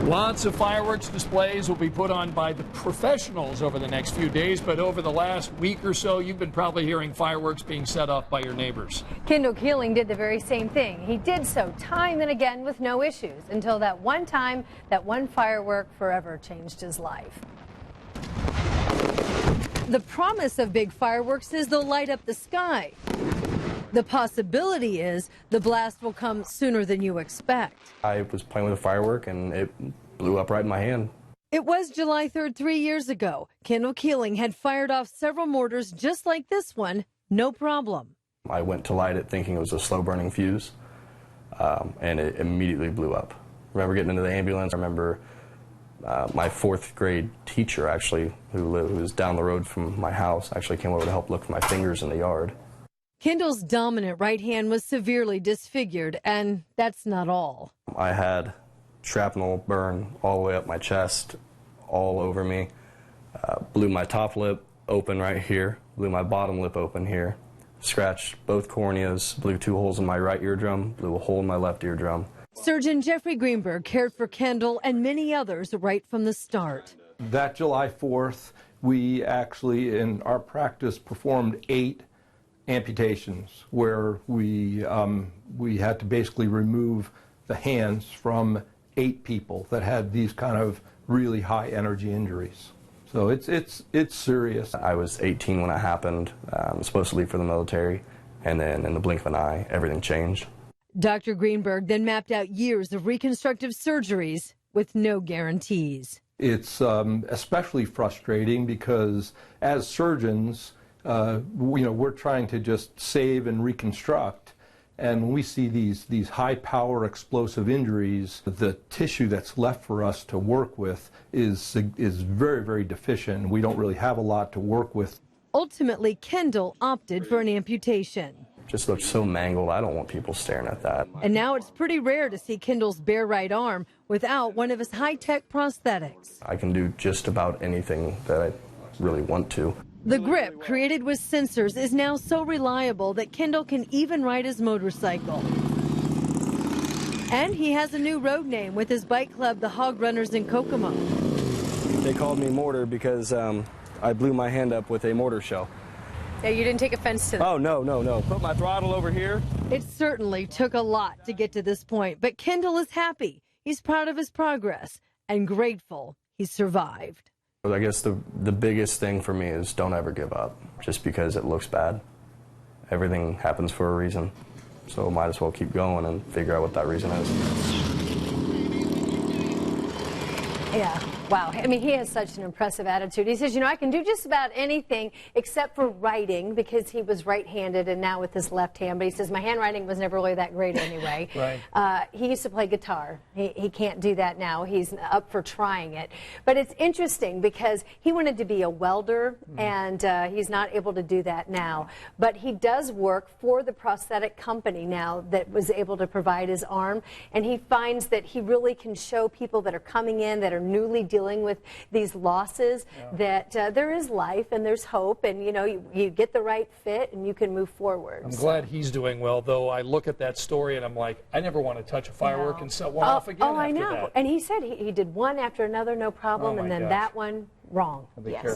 Lots of fireworks displays will be put on by the professionals over the next few days, but over the last week or so, you've been probably hearing fireworks being set off by your neighbors. Kendall Keeling did the very same thing. He did so time and again with no issues until that one time that one firework forever changed his life. The promise of big fireworks is they'll light up the sky. The possibility is the blast will come sooner than you expect. I was playing with a firework and it blew up right in my hand. It was July 3rd, 3 years ago. Kendall Keeling had fired off several mortars just like this one, no problem. I went to light it thinking it was a slow-burning fuse, and it immediately blew up. I remember getting into the ambulance. I remember my fourth grade teacher, actually, who was down the road from my house, actually came over to help look for my fingers in the yard. Kendall's dominant right hand was severely disfigured, and that's not all. I had shrapnel burn all the way up my chest, all over me. Blew my top lip open right here, blew my bottom lip open here, scratched both corneas, blew 2 holes in my right eardrum, blew a hole in my left eardrum. Surgeon Jeffrey Greenberg cared for Kendall and many others right from the start. That July 4th, we actually, in our practice, performed 8 amputations where we had to basically remove the hands from 8 people that had these kind of really high energy injuries. So it's serious. I was 18 when it happened. I was supposed to leave for the military, and then in the blink of an eye, everything changed. Dr. Greenberg then mapped out years of reconstructive surgeries with no guarantees. It's especially frustrating because as surgeons, we're trying to just save and reconstruct, and when we see these high power explosive injuries, the tissue that's left for us to work with is very, very deficient. We don't really have a lot to work with. Ultimately, Kendall opted for an amputation. Just looked so mangled. I don't want people staring at that. And now it's pretty rare to see Kendall's bare right arm without one of his high-tech prosthetics. I can do just about anything that I really want to. The grip, created with sensors, is now so reliable that Kendall can even ride his motorcycle. And he has a new road name with his bike club, the Hog Runners in Kokomo. They called me Mortar because I blew my hand up with a mortar shell. Yeah, you didn't take offense to that. Oh, no. Put my throttle over here. It certainly took a lot to get to this point, but Kendall is happy. He's proud of his progress and grateful he survived. I guess the biggest thing for me is don't ever give up, just because it looks bad. Everything happens for a reason, so might as well keep going and figure out what that reason is. Yeah, wow. I mean, he has such an impressive attitude. He says, I can do just about anything except for writing, because he was right-handed and now with his left hand. But he says, my handwriting was never really that great anyway. Right. He used to play guitar. He can't do that now. He's up for trying it. But it's interesting because he wanted to be a welder, and he's not able to do that now. But he does work for the prosthetic company now that was able to provide his arm. And he finds that he really can show people that are coming in, that are newly dealing with these losses, that there is life and there's hope, and you get the right fit and you can move forward. I'm glad he's doing well, though. I look at that story and I'm like, I never want to touch a firework and set one off again. Oh, I know. That. And he said he did one after another, no problem, and then gosh. that one wrong. Be yes. careful.